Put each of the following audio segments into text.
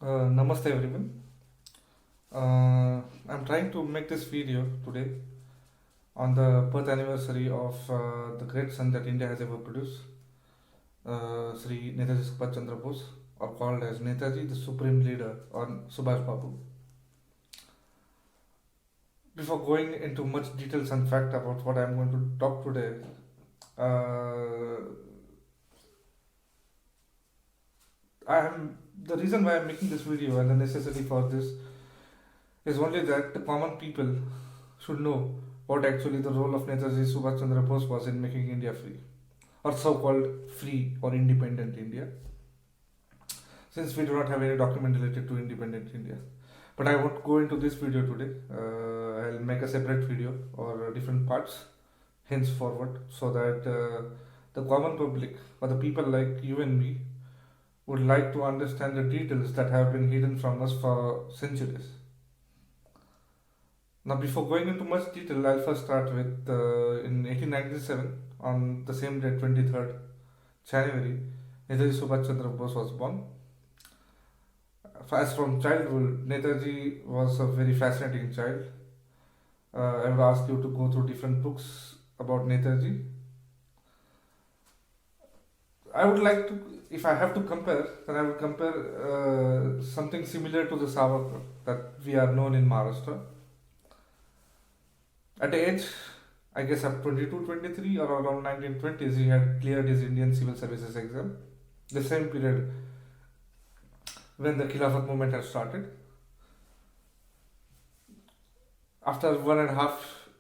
Namaste everyone. I'm trying to make this video today on the birth anniversary of the great son that India has ever produced, Sri Netaji Subhash Chandra Bose, or called as Netaji, the Supreme Leader, or Subhash Babu. Before going into much details and fact about what I'm going to talk today, uh, the reason why I'm making this video and the necessity for this is only that the common people should know what actually the role of Netaji Subhash Chandra Bose was in making India free, or so-called free or independent India, since we do not have any document related to independent India. But I won't go into this video today. I'll make a separate video or different parts henceforward, so that the common public or the people like you and me would like to understand the details that have been hidden from us for centuries. Now, before going into much detail, I'll first start with in 1897, on the same day, 23rd January, Netaji Subhash Chandra Bose was born. As from childhood, Netaji was a very fascinating child. I would ask you to go through different books about Netaji. I would like to, if I have to compare, then I would compare something similar to the Savarkar that we are known in Maharashtra. At the age, I guess, of 22, 23 or around 1920s, he had cleared his Indian Civil Services exam. The same period when the Khilafat movement had started. After 1.5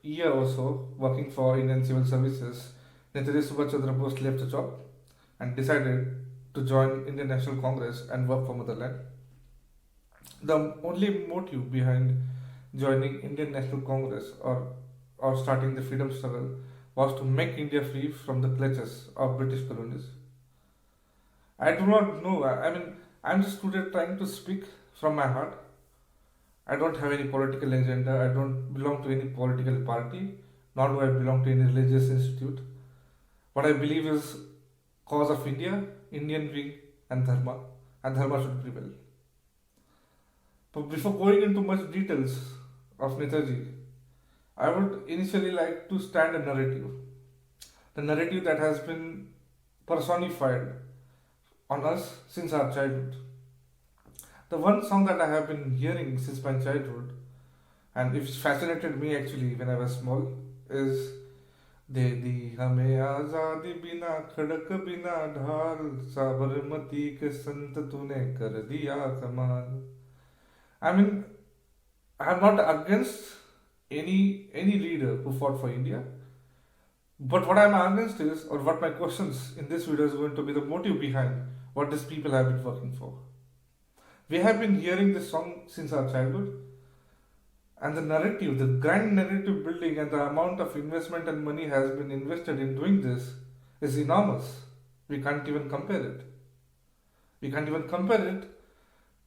years or so working for Indian Civil Services, Netaji Subhash Chandra Bose left the job and decided to join Indian National Congress and work for motherland. The only motive behind joining Indian National Congress or starting the freedom struggle was to make India free from the clutches of British colonies. I do not know. I mean, I'm just today trying to speak from my heart. I don't have any political agenda. I don't belong to any political party, nor do I belong to any religious institute. What I believe is cause of India, Indian wing, and Dharma should prevail. But before going into much details of Netaji, I would initially like to stand a narrative. The narrative that has been personified on us since our childhood. The one song that I have been hearing since my childhood, and which fascinated me actually when I was small, is दे दी हमें आजादी बिना खड़क बिना ढाल साबरमती के संत तूने कर दिया कमाल. I mean, I am not against any leader who fought for India. But what I am against is, or what my questions in this video is going to be, the motive behind what these people have been working for. We have been hearing this song since our childhood, and the narrative, the grand narrative building, and the amount of investment and money has been invested in doing this is enormous. We can't even compare it. We can't even compare it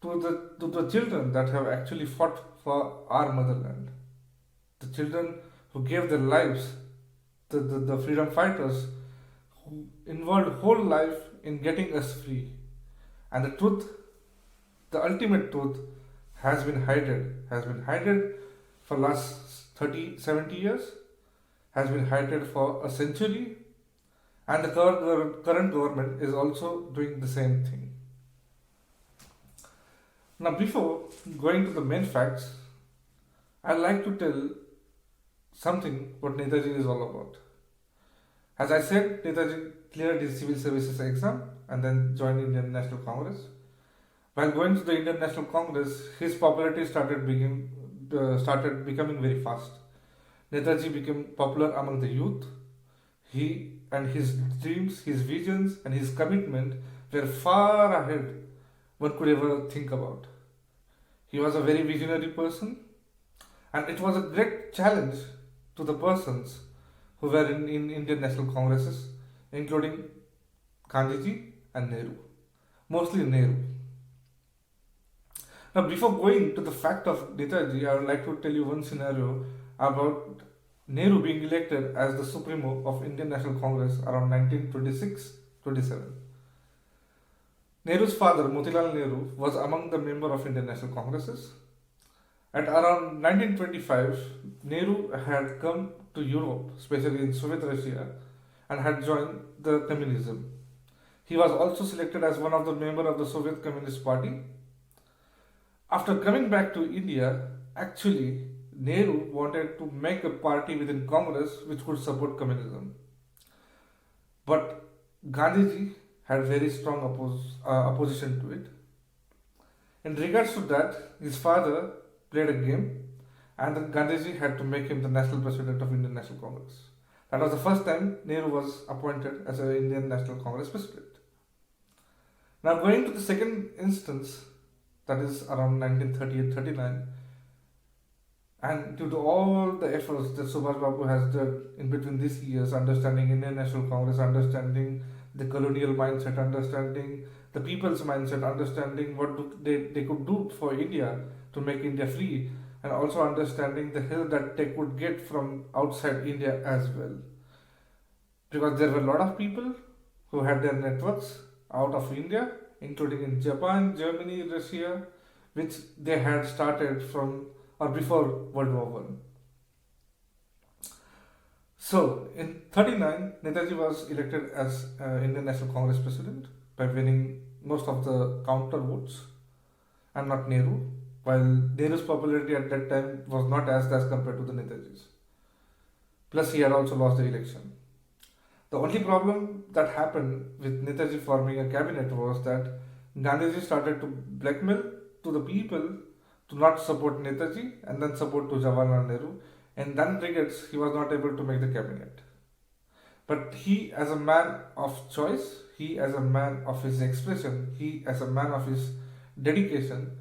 to the children that have actually fought for our motherland. The children who gave their lives, the freedom fighters who involved whole life in getting us free. And the truth, the ultimate truth, has been hidden for last 30, 70 years, has been hidden for a century, and the current government is also doing the same thing. Now, before going to the main facts, I'd like to tell something what Netaji is all about. As I said, Netaji cleared his civil services exam and then joined Indian National Congress. While going to the Indian National Congress, his popularity started becoming very fast. Netaji became popular among the youth. He and his dreams, his visions, and his commitment were far ahead one could ever think about. He was a very visionary person, and it was a great challenge to the persons who were in Indian National Congresses, including Gandhiji and Nehru, mostly Nehru. Now, before going to the fact of Netaji, I would like to tell you one scenario about Nehru being elected as the Supremo of Indian National Congress around 1926-27. Nehru's father, Motilal Nehru, was among the members of Indian National Congresses. At around 1925, Nehru had come to Europe, especially in Soviet Russia, and had joined the communism. He was also selected as one of the members of the Soviet Communist Party. After coming back to India, actually, Nehru wanted to make a party within Congress which could support communism. But Gandhiji had very strong opposition to it. In regards to that, his father played a game and then Gandhiji had to make him the national president of Indian National Congress. That was the first time Nehru was appointed as an Indian National Congress president. Now going to the second instance, that is around 1938-39, and due to all the efforts that Subhash Babu has done in between these years, understanding Indian National Congress, understanding the colonial mindset, understanding the people's mindset, understanding what they could do for India to make India free, and also understanding the help that they could get from outside India as well. Because there were a lot of people who had their networks out of India, including in Japan, Germany, Russia, which they had started from or before World War One. So in 39, Netaji was elected as Indian National Congress president by winning most of the counter votes, and not Nehru. While Nehru's popularity at that time was not as compared to the Netaji's. Plus, he had also lost the election. The only problem that happened with Netaji forming a cabinet was that Gandhiji started to blackmail to the people to not support Netaji and then support to Jawaharlal Nehru. In that regards, he was not able to make the cabinet. But he, as a man of choice, he as a man of his expression, he as a man of his dedication,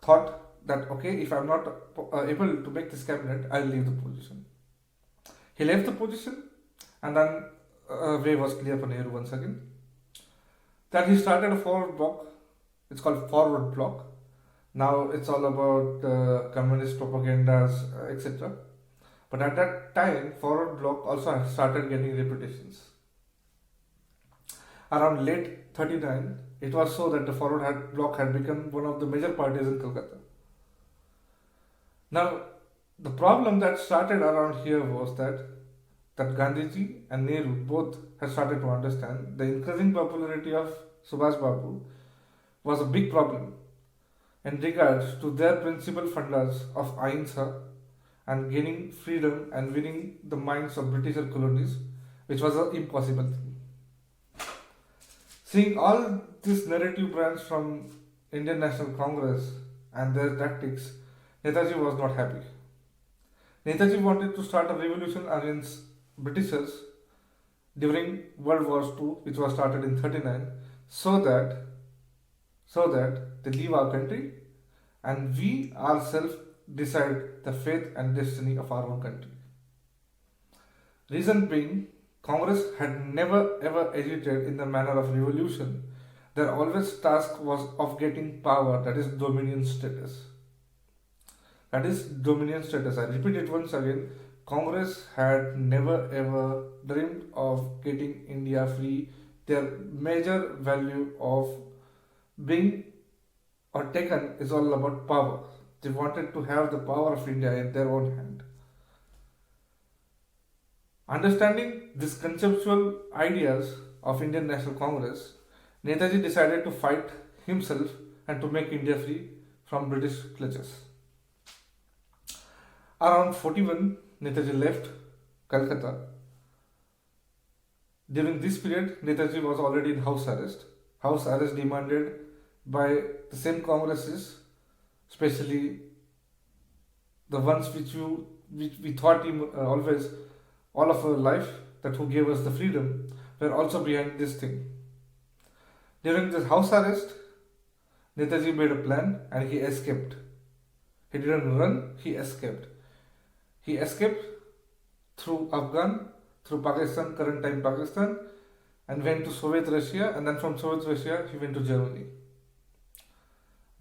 thought that okay, if I'm not able to make this cabinet, I'll leave the position. He left the position, and then way was clear for Nehru once again. That he started a forward bloc. It's called Forward Bloc. Now it's all about communist propagandas, etc. But at that time, Forward Bloc also had started getting reputations. Around late 39, it was so that the Forward Bloc had become one of the major parties in Kolkata. Now, the problem that started around here was that Gandhiji and Nehru both had started to understand the increasing popularity of Subhash Babu was a big problem in regards to their principal funders of Ahimsa and gaining freedom and winning the minds of British colonies, which was an impossible thing. Seeing all these narrative brands from Indian National Congress and their tactics, Netaji was not happy. Netaji wanted to start a revolution against Britishers during World War II, which was started in 39, so that they leave our country and we ourselves decide the fate and destiny of our own country. Reason being, Congress had never ever agitated in the manner of revolution. Their always task was of getting power, that is dominion status. That is dominion status. I repeat it once again. Congress had never ever dreamed of getting India free. Their major value of being or taken is all about power. They wanted to have the power of India in their own hand. Understanding these conceptual ideas of Indian National Congress, Netaji decided to fight himself and to make India free from British clutches. Around 41, Netaji left Calcutta. During this period, Netaji was already in house arrest. House arrest demanded by the same congresses, especially the ones which we thought him always all of our life, that who gave us the freedom, were also behind this thing. During this house arrest, Netaji made a plan and he escaped. He didn't run, he escaped. He escaped through Pakistan, current time Pakistan, and went to Soviet Russia, and then from Soviet Russia he went to Germany.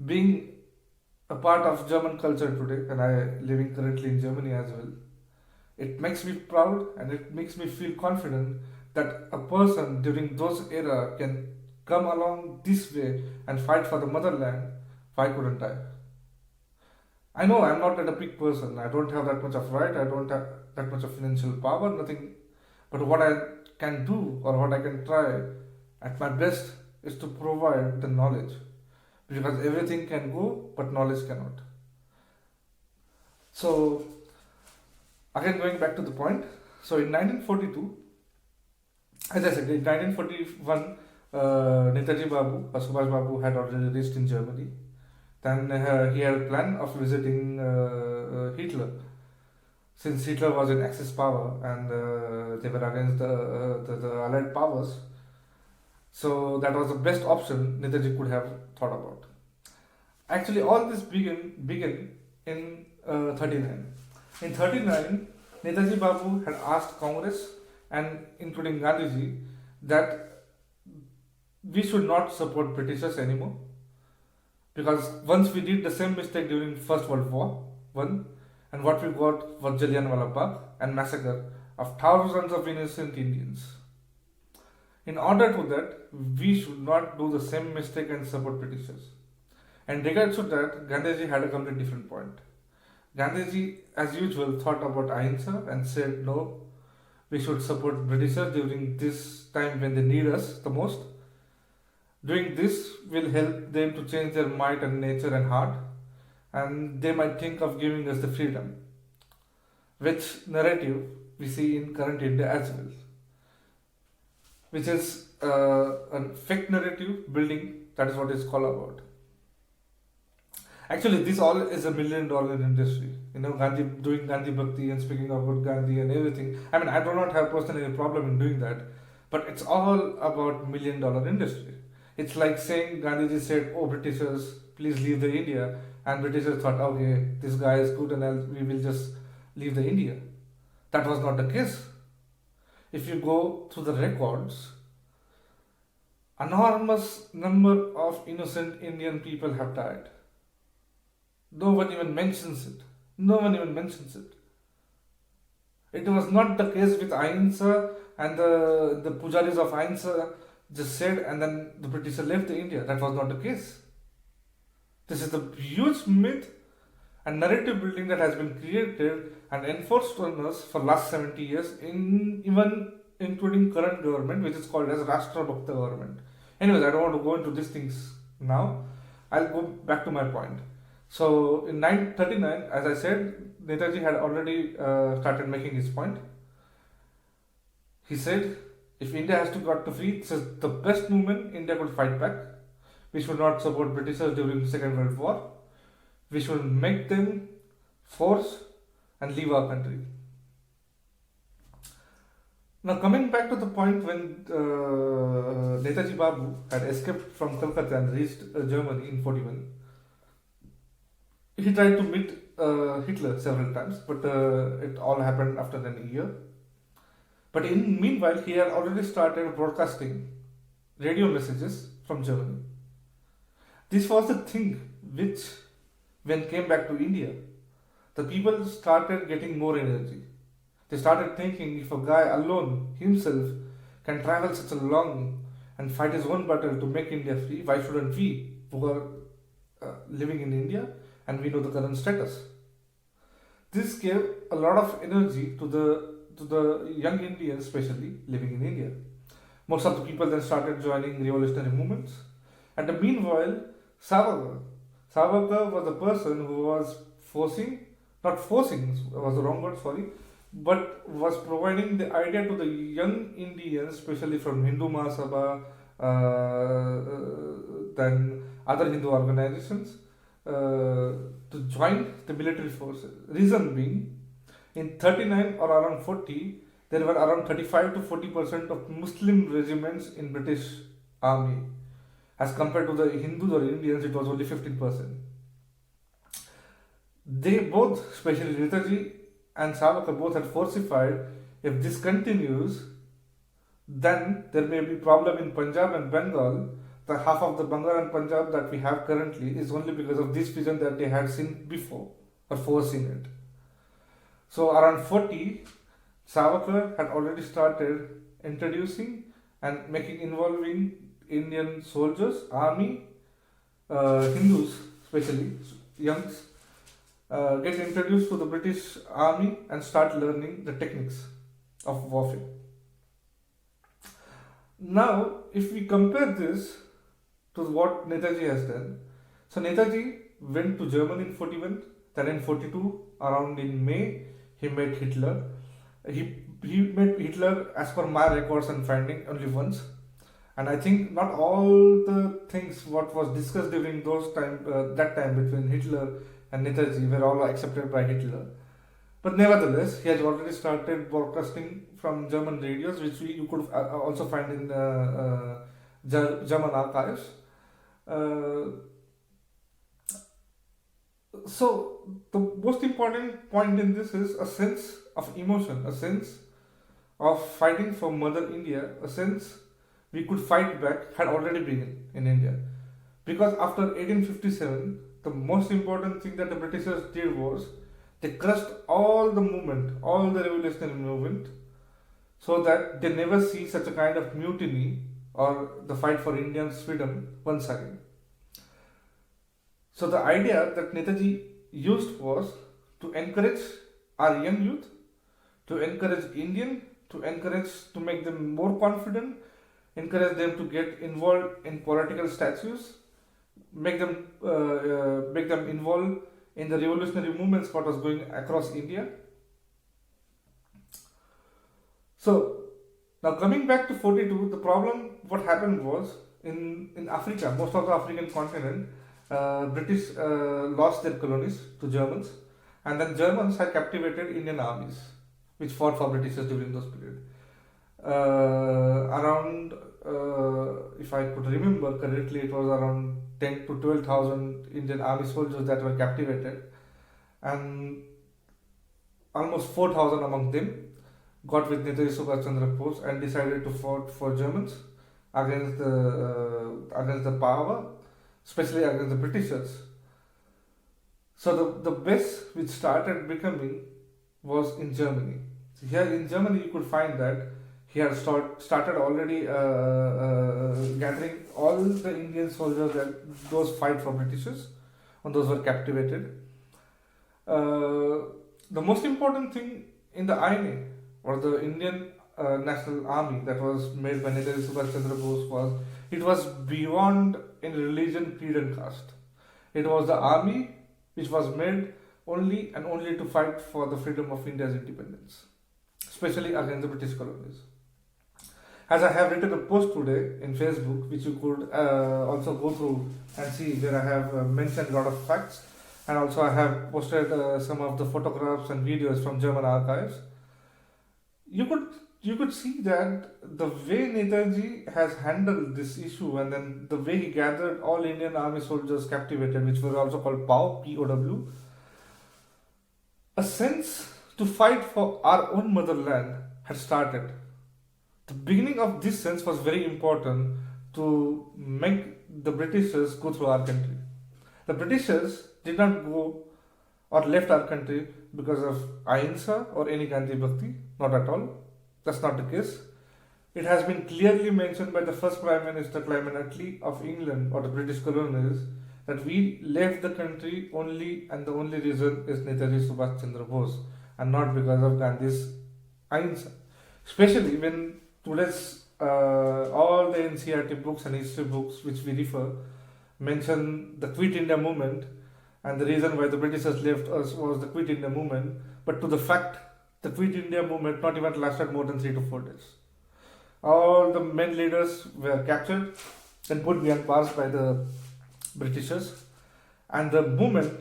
Being a part of German culture today, and I living currently in Germany as well, it makes me proud and it makes me feel confident that a person during those era can come along this way and fight for the motherland, why couldn't I? I know I'm not a big person. I don't have that much of right. I don't have that much of financial power. Nothing. But what I can do or what I can try at my best is to provide the knowledge, because everything can go, but knowledge cannot. So again, going back to the point. So in 1942, as I said, in 1941, Netaji Babu, Subhash Babu had already reached in Germany. Then he had a plan of visiting Hitler, since Hitler was in Axis power and they were against the Allied powers. So that was the best option Netaji could have thought about. Actually, all this began in 39. In 39, Netaji Babu had asked Congress and including Gandhiji that we should not support Britishers anymore, because once we did the same mistake during First World War One, and what we got was Jallianwala Bagh and massacre of thousands of innocent Indians. In order to that, we should not do the same mistake and support Britishers. And regards to that, Gandhiji had a completely different point. Gandhiji, as usual, thought about ahimsa and said, no, we should support Britishers during this time when they need us the most. Doing this will help them to change their mind and nature and heart, and they might think of giving us the freedom, which narrative we see in current India as well, which is a fake narrative building. That is what it's called about. Actually, this all is $1 million industry. Gandhi doing Gandhi Bhakti and speaking about Gandhi and everything. I mean, I do not have personally a problem in doing that, but it's all about $1 million industry. It's like saying Gandhiji said, "Oh, Britishers, please leave the India," and Britishers thought, "Okay, this guy is good, and we will just leave the India." That was not the case. If you go through the records, enormous number of innocent Indian people have died. No one even mentions it. No one even mentions it. It was not the case with ahimsa, and the pujaris of ahimsa just said, and then the British left India. That was not the case. This is the huge myth and narrative building that has been created and enforced on us for last 70 years, even including current government, which is called as Rashtra Bhakta government. Anyways, I don't want to go into these things now. I'll go back to my point. So in 1939, as I said, Netaji had already started making his point. He said, if India has to got to free, this is the best movement India could fight back. We should not support Britishers during the Second World War. We should make them force and leave our country. Now, coming back to the point when Netaji Babu had escaped from Calcutta and reached Germany in 41, he tried to meet Hitler several times, but it all happened after a year. But meanwhile, he had already started broadcasting radio messages from Germany. This was the thing which, when came back to India, the people started getting more energy. They started thinking, if a guy alone, himself, can travel such a long and fight his own battle to make India free, why shouldn't we, who are living in India and we know the current status? This gave a lot of energy to the young Indians, especially living in India. Most of the people then started joining revolutionary movements. And meanwhile, Savarkar was the person who was not forcing was the wrong word, sorry, but was providing the idea to the young Indians, especially from Hindu Mahasabha, then other Hindu organizations, to join the military forces. Reason being, in 39 or around 40, there were around 35 to 40% of Muslim regiments in British army. As compared to the Hindus or Indians, it was only 15%. They both, especially Netaji and Savarkar, both had falsified, if this continues, then there may be problem in Punjab and Bengal. The half of the Bengal and Punjab that we have currently is only because of this vision that they had seen before or foreseen it. So around 40, Savarkar had already started introducing and involving Indian soldiers, army, Hindus, especially youngs, get introduced to the British army and start learning the techniques of warfare. Now, if we compare this to what Netaji has done, so Netaji went to Germany in 41, then in 42, around in May, he met Hitler. He met Hitler, as per my records and finding, only once. And I think not all the things what was discussed during that time between Hitler and Netaji were all accepted by Hitler. But nevertheless, he has already started broadcasting from German radios, which you could also find in the German archives. So the most important point in this is a sense of emotion, a sense of fighting for Mother India, a sense we could fight back had already begun in India. Because after 1857, the most important thing that the Britishers did was they crushed all the movement, all the revolutionary movement, so that they never see such a kind of mutiny or the fight for Indians' freedom once again. So the idea that Netaji used was to encourage our young youth, to encourage Indian, to make them more confident, encourage them to get involved in political statues, make them involved in the revolutionary movements what was going across India. So now coming back to 42, the problem what happened was in Africa, most of the African continent, British lost their colonies to Germans, and then Germans had captivated Indian armies which fought for Britishers during those period. Around, if I could remember correctly, it was around 10 to 12,000 Indian army soldiers that were captivated, and almost 4,000 among them got with Netaji Subhash Chandra Bose and decided to fight for Germans against the power, especially against the Britishers. So the base which started becoming was in Germany. So here in Germany, you could find that he had started already gathering all the Indian soldiers that those fight for Britishers, and those were captivated. The most important thing in the INA, or the Indian National Army that was made by Netaji Subhash Chandra Bose, it was beyond in religion, creed and caste. It was the army which was made only and only to fight for the freedom of India's independence, especially against the British colonies. As I have written a post today in Facebook, which you could also go through and see, where I have mentioned a lot of facts, and also I have posted some of the photographs and videos from German archives. You could see that the way Netaji has handled this issue, and then the way he gathered all Indian army soldiers captivated, which were also called POW, P-O-W, a sense to fight for our own motherland had started. The beginning of this sense was very important to make the Britishers go through our country. The Britishers did not go or left our country because of Ahimsa or any Gandhi Bhakti, not at all. That's not the case. It has been clearly mentioned by the first Prime Minister, Clement Attlee of England, or the British colonies, that we left the country only, and the only reason is Netaji Subhash Chandra Bose, and not because of Gandhi's Ahimsa. Especially when today's all the NCERT books and history books which we refer mention the Quit India movement, and the reason why the Britishers left us was the Quit India movement, but to the fact the Quit India movement not even lasted more than 3 to 4 days. All the main leaders were captured and put behind bars by the Britishers, and the movement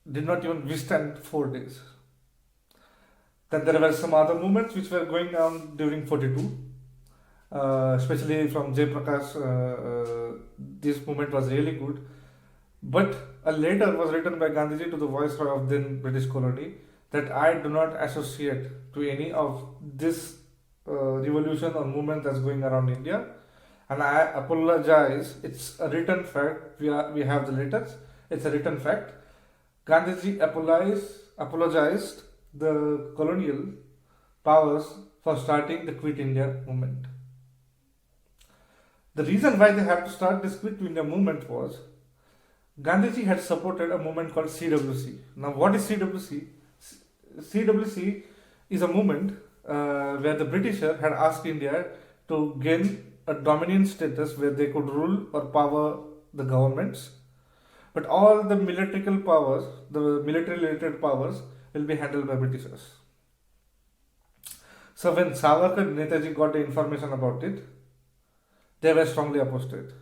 did not even withstand 4 days. Then there were some other movements which were going on during 42, especially from Jay Prakash. This movement was really good, but a letter was written by Gandhiji to the Viceroy of then British colony that I do not associate to any of this revolution or movement that's going around India, and I apologize. It's a written fact. We have the letters. It's a written fact. Gandhiji apologized the colonial powers for starting the Quit India movement. The reason why they had to start this Quit India movement was Gandhiji had supported a movement called CWC. Now, what is CWC? CWC is a movement where the Britisher had asked India to gain a dominant status where they could rule or power the governments, but all the military powers, the military related powers, will be handled by Britishers. So when Savarkar and Netaji got the information about it, they were strongly opposed to it.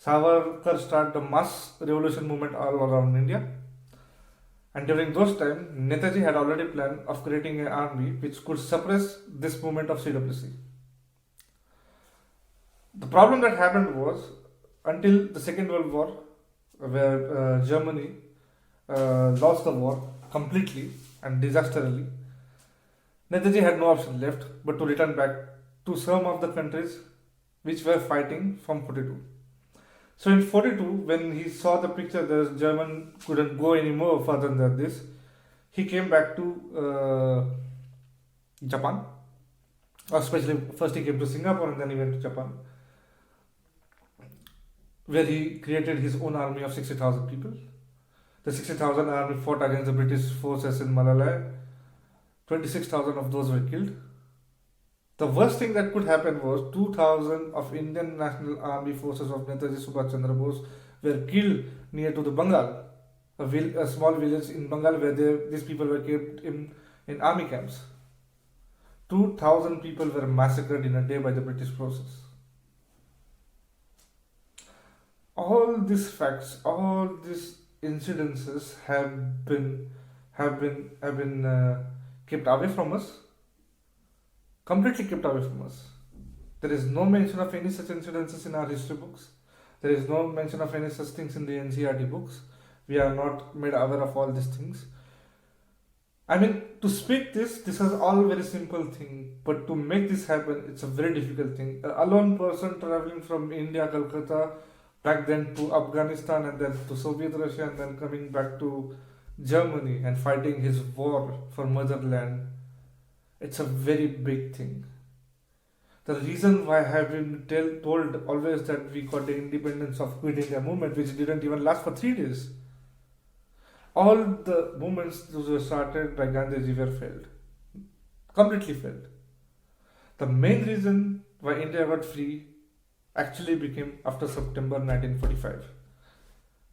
Savarkar started the mass revolution movement all around India. And during those times, Netaji had already planned of creating an army which could suppress this movement of CWC. The problem that happened was, until the Second World War, where Germany lost the war completely and disastrously, Netaji had no option left but to return back to some of the countries which were fighting from 42. So in 42, when he saw the picture that German couldn't go any more further than this, he came back to Japan. Especially first he came to Singapore and then he went to Japan, where he created his own army of 60,000 people. The 60,000 army fought against the British forces in Malalai. 26,000 of those were killed. The worst thing that could happen was 2,000 of Indian National Army forces of Netaji Subhash Chandra Bose were killed near to the Bengal, a small village in Bengal where these people were kept in army camps. 2,000 people were massacred in a day by the British forces. All these facts, all these incidences have been kept away from us, completely kept away from us. There is no mention of any such incidences in our history books. There is no mention of any such things in the NCERT books. We are not made aware of all these things. I mean, to speak this is all very simple thing, but to make this happen, it's a very difficult thing. A lone person traveling from India, Calcutta, back then to Afghanistan and then to Soviet Russia and then coming back to Germany and fighting his war for motherland, it's a very big thing. The reason why I have been told always that we got the independence of Quit India movement, which didn't even last for 3 days. All the movements that were started by Gandhiji were failed. Completely failed. The main reason why India got free actually became after September 1945.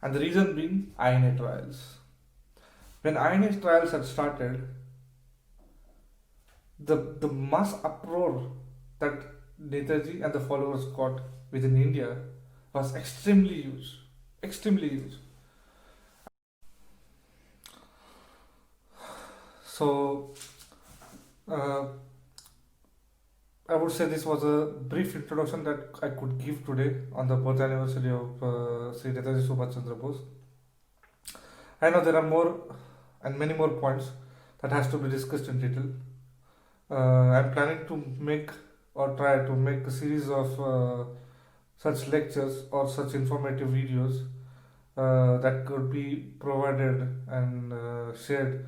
And the reason being INA trials. When INA trials had started, the mass uproar that Netaji and the followers got within India was extremely huge. Extremely huge. So, I would say this was a brief introduction that I could give today on the birth anniversary of Sri Netaji Subhash Chandra Bose. I know there are more and many more points that has to be discussed in detail. I'm planning to make or try to make a series of such lectures or such informative videos that could be provided and shared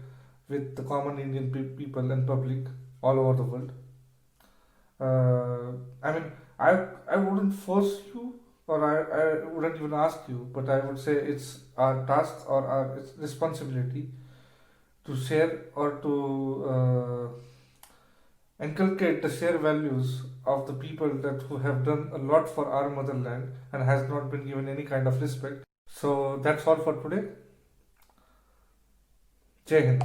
with the common Indian people and public all over the world. I mean, I wouldn't force you or I wouldn't even ask you, but I would say it's our task or our responsibility to share or to inculcate the shared values of the people that who have done a lot for our motherland and has not been given any kind of respect. So that's all for today. Jai Hind.